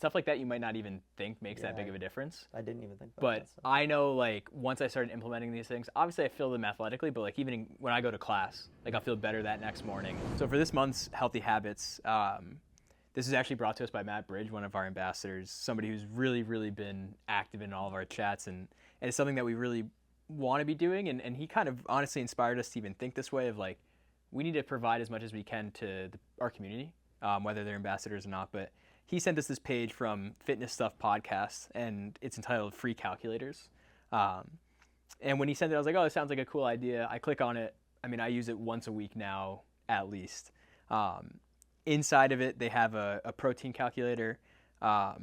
stuff like that you might not even think makes that big of a difference. I didn't even think about But that stuff. I know, like, once I started implementing these things, obviously I feel them athletically, but like even when I go to class, like I'll feel better that next morning. So for this month's healthy habits, this is actually brought to us by Matt Bridge, one of our ambassadors, somebody who's really, really been active in all of our chats, and it's something that we really want to be doing. And he kind of honestly inspired us to even think this way of like, we need to provide as much as we can to our community, whether they're ambassadors or not. But he sent us this page from Fitness Stuff Podcast, and it's entitled Free Calculators. And when he sent it, I was like, oh, it sounds like a cool idea. I click on it. I mean, I use it once a week now, at least. Inside of it, they have a protein calculator, a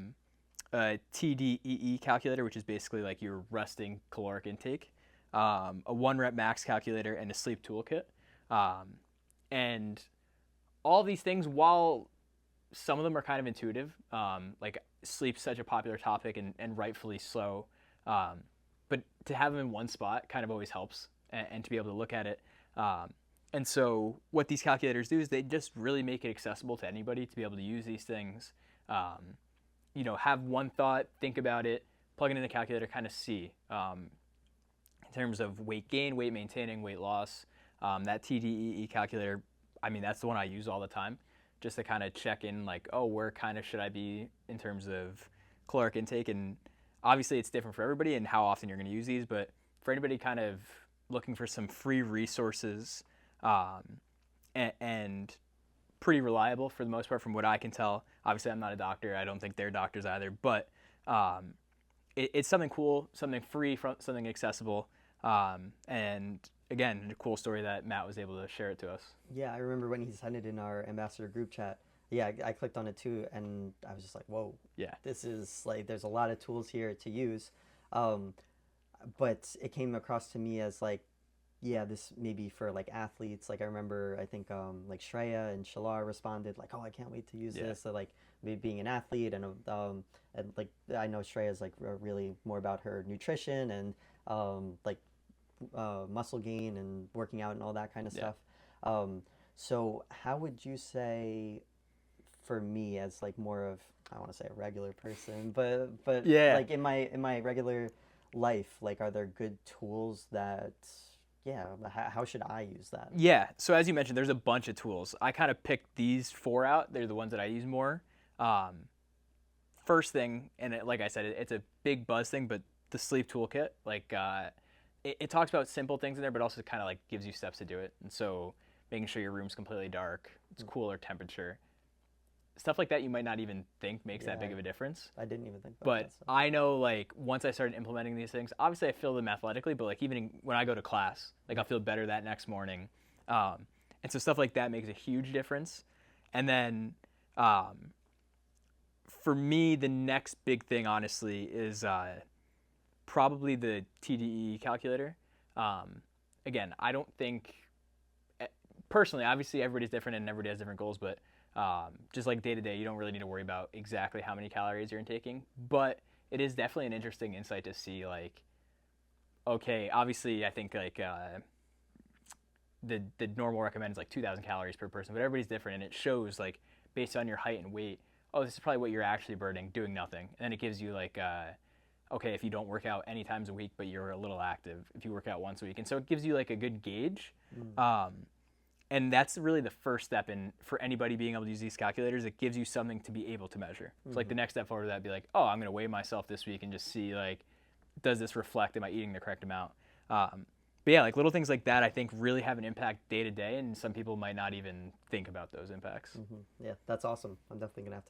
TDEE calculator, which is basically like your resting caloric intake, a 1-rep max calculator, and a sleep toolkit. And all these things, while some of them are kind of intuitive, like sleep's such a popular topic and rightfully so, but to have them in one spot kind of always helps, and to be able to look at it. And so what these calculators do is they just really make it accessible to anybody to be able to use these things. Have one thought, think about it, plug it in the calculator, kind of see. In terms of weight gain, weight maintaining, weight loss, that TDEE calculator, I mean, that's the one I use all the time, just to kind of check in like, oh, where kind of should I be in terms of caloric intake? And obviously it's different for everybody and how often you're going to use these, but for anybody kind of looking for some free resources, and pretty reliable for the most part from what I can tell. Obviously, I'm not a doctor. I don't think they're doctors either, but it's something cool, something free, something accessible, and again, a cool story that Matt was able to share it to us. Yeah, I remember when he sent it in our ambassador group chat. Yeah, I clicked on it too, and I was just like, whoa. Yeah. This is like, there's a lot of tools here to use. But it came across to me as like, yeah, this may be for like athletes. Like I remember, I think like Shreya and Shalar responded like, "Oh, I can't wait to use this." So like maybe being an athlete and like I know Shreya's like really more about her nutrition and muscle gain and working out and all that kind of stuff. So how would you say, for me as like more of, I want to say a regular person, but like in my regular life, like are there good tools that how should I use that? Yeah, so as you mentioned, there's a bunch of tools. I kind of picked these 4 out. They're the ones that I use more. First thing, and like I said, it's a big buzz thing, but the Sleep Toolkit, like it talks about simple things in there, but also kind of like gives you steps to do it. And so making sure your room's completely dark, it's cooler temperature. Stuff like that you might not even think makes that big of a difference. I didn't even think about but that stuff. I know, like, once I started implementing these things, obviously I feel them athletically, but like even when I go to class, like I'll feel better that next morning. And so stuff like that makes a huge difference. And then for me, the next big thing, honestly, is probably the TDE calculator. Again, I don't think, personally, obviously everybody's different and everybody has different goals, but just like day to day, you don't really need to worry about exactly how many calories you're intaking. But it is definitely an interesting insight to see, like, okay, obviously I think like the normal recommend is like 2,000 calories per person, but everybody's different, and it shows like based on your height and weight, oh, this is probably what you're actually burning doing nothing. And then it gives you like, okay, if you don't work out any times a week, but you're a little active, if you work out once a week. And so it gives you like a good gauge. And that's really the first step in for anybody being able to use these calculators. It gives you something to be able to measure. So like the next step forward to that would be like, oh, I'm going to weigh myself this week and just see like, does this reflect, am I eating the correct amount? But yeah, like little things like that I think really have an impact day to day, and some people might not even think about those impacts. Yeah, that's awesome. I'm definitely going to have to